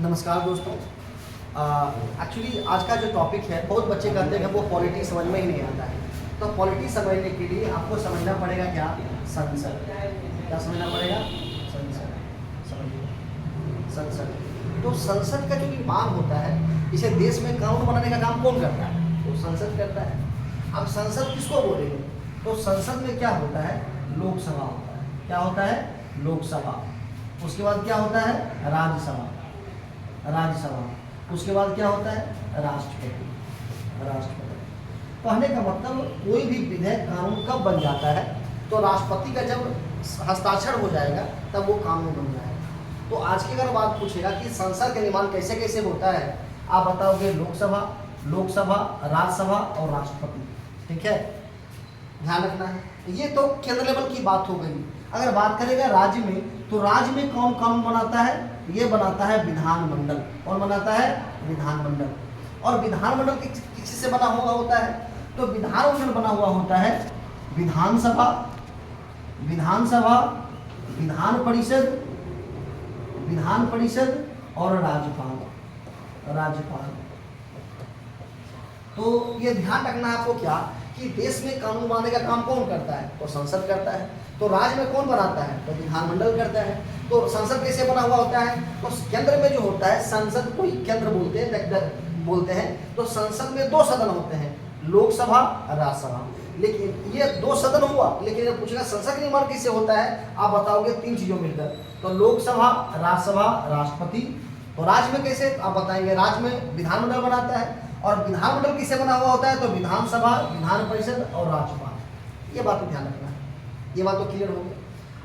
नमस्कार दोस्तों। एक्चुअली आज का जो टॉपिक है, बहुत बच्चे कहते हैं वो पॉलिटी समझ में ही नहीं आता है। तो पॉलिटी समझने के लिए आपको समझना पड़ेगा क्या, संसद। क्या समझना पड़ेगा? संसद। समझिए, संसद। तो संसद का जो निर्माण होता है, इसे देश में कानून बनाने का काम कौन करता है? तो संसद करता है। अब संसद किसको बोलेंगे? तो संसद में क्या होता है? लोकसभा होता है। क्या होता है? लोकसभा। उसके बाद क्या होता है? राज्यसभा। राज्यसभा। उसके बाद क्या होता है? राष्ट्रपति। राष्ट्रपति। कहने का मतलब कोई भी विधेयक कानून कब बन जाता है? तो राष्ट्रपति का जब हस्ताक्षर हो जाएगा तब वो कानून बन जाएगा। तो आज की अगर बात पूछेगा कि संसद का निर्माण कैसे कैसे होता है, आप बताओगे लोकसभा, लोकसभा, राज्यसभा और राष्ट्रपति। ठीक है, ध्यान रखना है। ये तो केंद्र लेवल की बात हो गई। अगर बात करेगा राज्य में, तो राज्य में कौन कानून बनाता है? ये बनाता है विधानमंडल। कौन बनाता है? विधानमंडल। और विधानमंडल किसी से बना हुआ होता है? तो विधानमंडल बना हुआ होता है विधानसभा, विधानसभा, विधान परिषद, विधान परिषद और राज्यपाल। राज्यपाल। तो ये ध्यान रखना है आपको क्या, कि देश में कानून बनाने का काम कौन करता है? तो संसद करता है। तो राज्य में कौन बनाता है? तो विधानमंडल करता है। तो संसद कैसे बना हुआ होता है? तो केंद्र में जो होता है, संसद को ही केंद्र बोलते हैं। तो संसद में दो सदन होते हैं, लोकसभा, राज्यसभा। लेकिन ये दो सदन हुआ, लेकिन ये पूछेगा संसद का निर्माण कैसे होता है, आप बताओगे तीन चीजों मिलकर। तो लोकसभा, राज्यसभा, राष्ट्रपति। तो राज्य में कैसे, आप बताएंगे राज्य में विधानमंडल बनाता है। और विधानमंडल किससे बना हुआ होता है? तो विधानसभा, विधान परिषद और राज्यपाल। ये बात को ध्यान रखना है। ये बात तो क्लियर हो गई।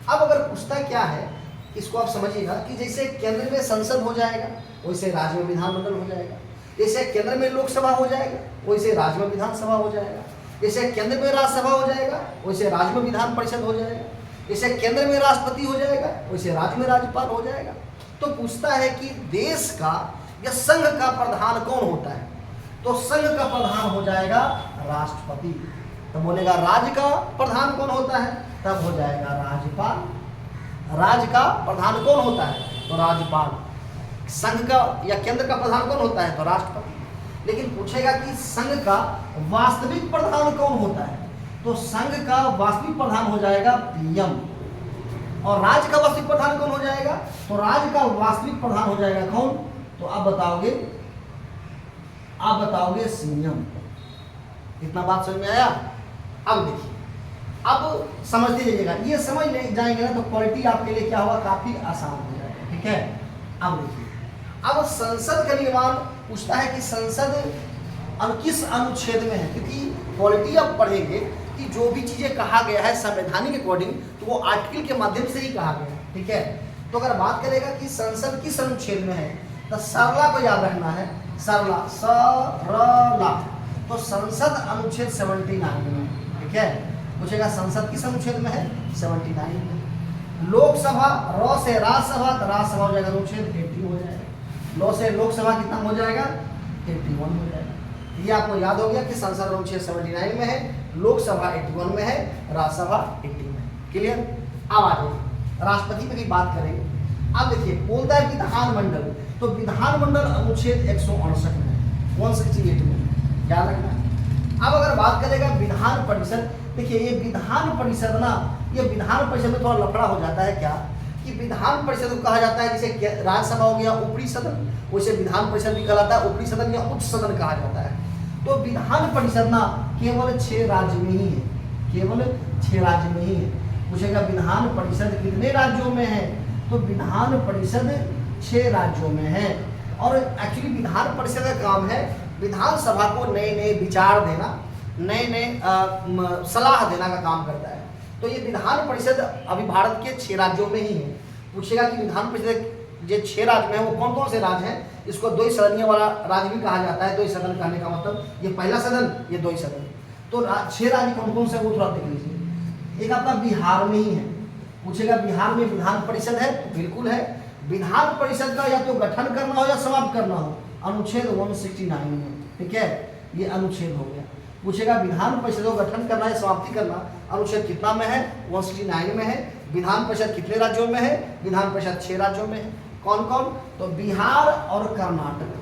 अब अगर पूछता क्या है, इसको आप समझिएगा कि जैसे केंद्र में संसद हो जाएगा, वैसे राज्य में विधानमंडल हो जाएगा। जैसे केंद्र में लोकसभा हो जाएगा, वैसे राज्य में विधानसभा हो जाएगा। जैसे केंद्र में राज्यसभा हो जाएगा, वैसे राज्य में विधान परिषद हो जाएगा। जैसे केंद्र में राष्ट्रपति हो जाएगा, वैसे राज्य में राज्यपाल हो जाएगा। तो पूछता है कि देश का या संघ का प्रधान कौन होता है? तो संघ का प्रधान हो जाएगा राष्ट्रपति। तो बोलेगा राज्य का प्रधान कौन होता है? तब हो जाएगा राज्यपाल। राज्य का प्रधान कौन होता है? तो राज्यपाल। संघ का या केंद्र का प्रधान कौन होता है? तो राष्ट्रपति। लेकिन पूछेगा कि संघ का वास्तविक प्रधान कौन होता है? तो संघ का वास्तविक प्रधान हो जाएगा पीएम। और राज्य का वास्तविक प्रधान कौन हो जाएगा? तो राज्य का वास्तविक प्रधान हो जाएगा कौन? तो आप बताओगे, आप बताओगे सीएम। इतना बात समझ में आया? अब देखिए, अब समझते जाइएगा। ये समझ नहीं जाएंगे ना तो पॉलिटी आपके लिए क्या होगा, काफी आसान हो जाएगा। ठीक है, अब देखिए, अब संसद का निर्माण पूछता है कि संसद किस अनुच्छेद में है, क्योंकि पॉलिटी आप पढ़ेंगे कि जो भी चीजें कहा गया है संवैधानिक अकॉर्डिंग, तो वो आर्टिकल के माध्यम से ही कहा गया है। ठीक है, तो अगर बात करेगा कि संसद किस अनुच्छेद में है, तो सरला को याद रखना है। सरला, सरला। तो संसद अनुच्छेद 79 में। ठीक है, पूछेगा संसद किस अनुच्छेद में है? 79 में। लोकसभा, र से राज्यसभा, तो राज्यसभा हो जाएगा अनुच्छेद 80 हो जाएगा। लो से लोकसभा कितना हो जाएगा? 81 हो जाएगा। ये आपको याद हो गया कि संसद अनुच्छेद 79 में है, लोकसभा 81 में है, राज्यसभा 80 में है। क्लियर? अब आगे राष्ट्रपति पे भी बात करेंगे। अब देखिए, बोलता है विधानमंडल, तो विधानमंडल अनुच्छेद 168 में, 168 में, याद रखना है। अब अगर बात करेगा विधान परिषद, देखिए ये विधान परिषद ना, ये विधान परिषद में थोड़ा लफड़ा हो जाता है। क्या कि विधान परिषद को कहा जाता है, जैसे राज्यसभा हो गया ऊपरी सदन, वैसे विधान परिषद भी कहलाता है ऊपरी सदन या उच्च सदन कहा जाता है। तो विधान परिषद ना केवल 6 राज्य में ही है, केवल 6 राज्य में ही है। पूछेगा विधान परिषद कितने राज्यों में है? तो विधान परिषद 6 राज्यों में है। और एक्चुअली विधान परिषद का काम है विधानसभा को नए नए विचार देना, नए नए सलाह देना का काम करता है। तो ये विधान परिषद अभी भारत के 6 राज्यों में ही है। पूछेगा कि विधान परिषद जो 6 राज्य में है वो कौन कौन से राज्य हैं? इसको 2 सदनीय वाला राज्य भी कहा जाता है। 2 सदन कहने का मतलब ये पहला सदन, ये 2 सदन। तो 6 राज्य कौन कौन से, वो थोड़ा देख लीजिए। एक आपका बिहार में ही है। पूछेगा बिहार में विधान परिषद है? तो बिल्कुल है। विधान परिषद का या तो गठन करना हो या समाप्त करना हो, अनुच्छेद 169 में। ठीक है, ये अनुच्छेद हो गया। पूछेगा विधान परिषद को गठन करना या समाप्ति करना, अनुच्छेद कितना में है? 169 में है। विधान परिषद कितने राज्यों में है? विधान परिषद 6 राज्यों में है। कौन कौन? तो बिहार और कर्नाटक,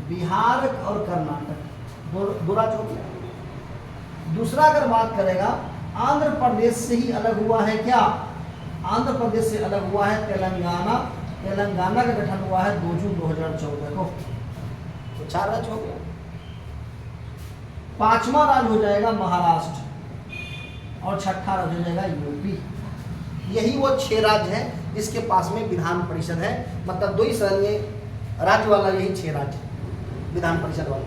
बिहार और कर्नाटक दो राज्य हो गया। दूसरा अगर बात करेगा, आंध्र प्रदेश से ही अलग हुआ है क्या? आंध्र प्रदेश से अलग हुआ है तेलंगाना। तेलंगाना का गठन हुआ है 2 जून 2014 को। तो 4 राज्य हो गया। 5वां राज्य हो जाएगा महाराष्ट्र और 6ठा राज्य हो जाएगा यूपी। यही वो 6 राज्य हैं जिसके पास में विधान परिषद है, मतलब 2 ही सदनीय राज्य वाला यही 6 राज्य विधान परिषद वाला।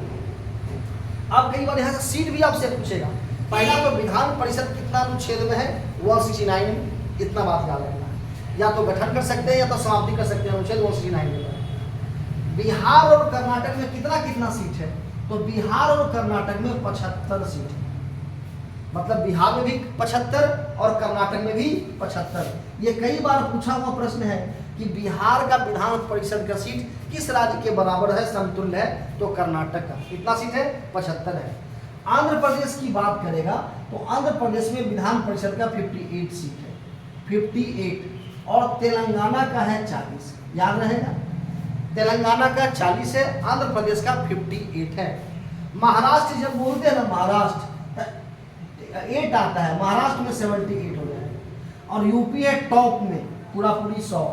अब कई बार यहाँ से सीट भी आपसे पूछेगा। पहला तो विधान परिषद कितना अनुच्छेद में है? 169 में। इतना बात याद रखना है, या तो गठन कर सकते हैं या तो समाप्ति कर सकते हैं अनुच्छेद 169 में। बिहार और कर्नाटक में कितना कितना सीट है? तो बिहार और कर्नाटक में 75 सीट है, मतलब बिहार में भी 75 और कर्नाटक में भी 75। ये कई बार पूछा हुआ प्रश्न है कि बिहार का विधान परिषद का सीट किस राज्य के बराबर है, समतुल्य है? तो कर्नाटक का। कितना सीट है? 75 है। आंध्र प्रदेश की बात करेगा तो आंध्र प्रदेश में विधान परिषद का 58 सीट है, 58। और तेलंगाना का है 40, याद रहेगा। तेलंगाना का 40 है, आंध्र प्रदेश का 58 है। महाराष्ट्र जब बोलते हैं ना, महाराष्ट्र 8 आता है, महाराष्ट्र में 78 हो जाएगा। और यूपी है टॉप में, पूरा पूरी 100।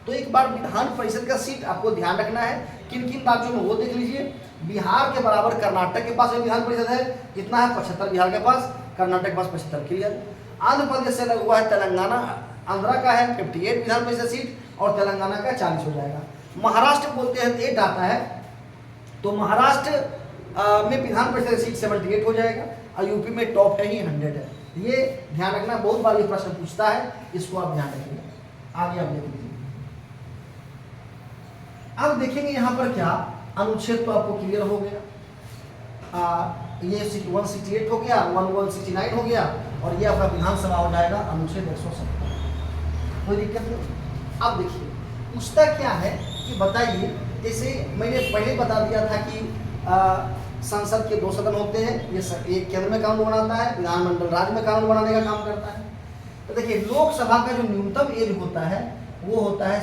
तो एक बार विधान परिषद का सीट आपको ध्यान रखना है, किन किन राज्यों में वो देख लीजिए। बिहार के बराबर कर्नाटक के पास विधान परिषद है, कितना है? 75 बिहार के पास, कर्नाटक के पास 75। क्लियर। आंध्र प्रदेश से लगा हुआ है तेलंगाना, आंध्रा का है 58 विधान परिषद सीट और तेलंगाना का 40 हो जाएगा। महाराष्ट्र बोलते हैं 8 आता है, तो महाराष्ट्र में विधान परिषद सीट 78 हो जाएगा और यूपी में टॉप है ही 100 है। ये ध्यान रखना, बहुत बार ये प्रश्न पूछता है, इसको आप ध्यान रखिएगा। आगे आप देख लीजिए। अब देखेंगे यहाँ पर क्या, अनुच्छेद तो आपको क्लियर हो गया। ये 168 हो गया, 169 हो गया और ये आपका विधानसभा हो जाएगा अनुच्छेद 170। कोई दिक्कत नहीं। अब देखिए पूछता क्या है कि बताइए, जैसे मैंने पहले बता दिया था कि संसद के 2 सदन होते हैं, ये एक केंद्र में कानून बनाता है, विधानमंडल राज्य में कानून बनाने का काम करता है। तो देखिए लोकसभा का जो न्यूनतम एज होता है वो होता है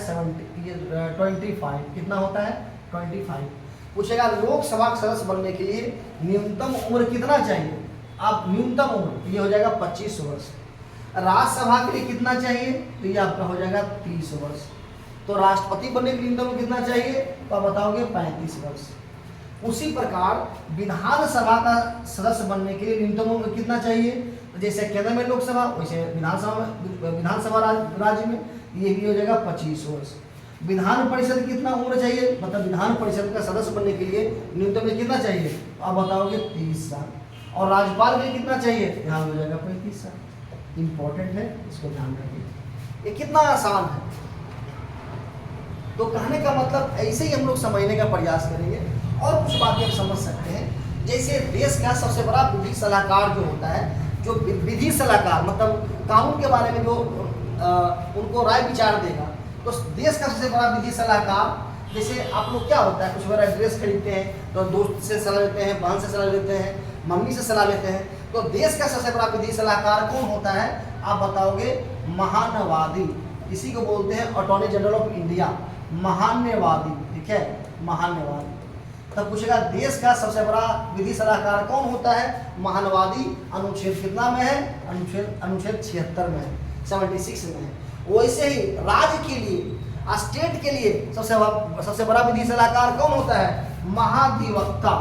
25। कितना होता है? 25। पूछेगा लोकसभा का सदस्य बनने के लिए न्यूनतम उम्र कितना चाहिए? आप न्यूनतम उम्र ये हो जाएगा 25 वर्ष। राज्यसभा के लिए कितना चाहिए? तो ये आपका हो जाएगा 30 वर्ष। तो राष्ट्रपति बनने के लिए न्यूनतम कितना चाहिए? तो आप बताओगे 35 वर्ष। उसी प्रकार विधानसभा का सदस्य बनने के लिए न्यूनतम उम्र कितना चाहिए? जैसे केंद्र में लोकसभा, वैसे विधानसभा राज्य में ये भी हो जाएगा 25 वर्ष। विधान परिषद कितना उम्र चाहिए? मतलब विधान परिषद का सदस्य बनने के लिए न्यूनतम कितना चाहिए? तो आप बताओगे 30 साल। और राज्यपाल के लिए कितना चाहिए? यहाँ हो जाएगा 35 साल। इंपॉर्टेंट है, इसको ध्यान रखिए। ये कितना आसान है। तो कहने का मतलब ऐसे ही हम लोग समझने का प्रयास करेंगे और कुछ बातें आप समझ सकते हैं। जैसे देश का सबसे बड़ा विधि सलाहकार जो होता है, जो विधि सलाहकार मतलब कानून के बारे में जो उनको राय विचार देगा, तो देश का सबसे बड़ा विधि सलाहकार, जैसे आप लोग क्या होता है, कुछ बार ड्रेस खरीदते हैं तो दोस्त से सलाह लेते हैं, बहन से सलाह लेते हैं, मम्मी से सलाह लेते हैं। तो देश का सबसे बड़ा विधि सलाहकार कौन होता है? आप बताओगे महान्यवादी। इसी को बोलते हैं अटॉर्नी जनरल ऑफ इंडिया, महान्यवादी। ठीक है, महान्यवादी। तब पूछेगा देश का सबसे बड़ा विधि सलाहकार कौन होता है? महान्यवादी। अनुच्छेद कितना में है? अनुच्छेद 76 में है, 76 में है। वैसे ही राज्य के लिए, स्टेट के लिए सबसे बड़ा विधि सलाहकार कौन होता है? महाधिवक्ता।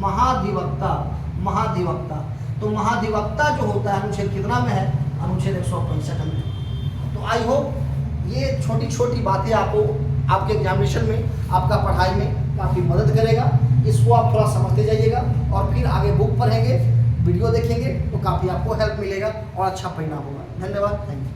महाधिवक्ता, महाधिवक्ता। तो महाधिवक्ता जो होता है अनुच्छेद कितना में है? अनुच्छेद 165 में। तो आई होप ये छोटी छोटी बातें आपको आपके एग्जामिनेशन में, आपका पढ़ाई में काफ़ी मदद करेगा। इसको आप थोड़ा समझते जाइएगा और फिर आगे बुक पढ़ेंगे, वीडियो देखेंगे तो काफ़ी आपको हेल्प मिलेगा और अच्छा परिणाम होगा। धन्यवाद, थैंक यू।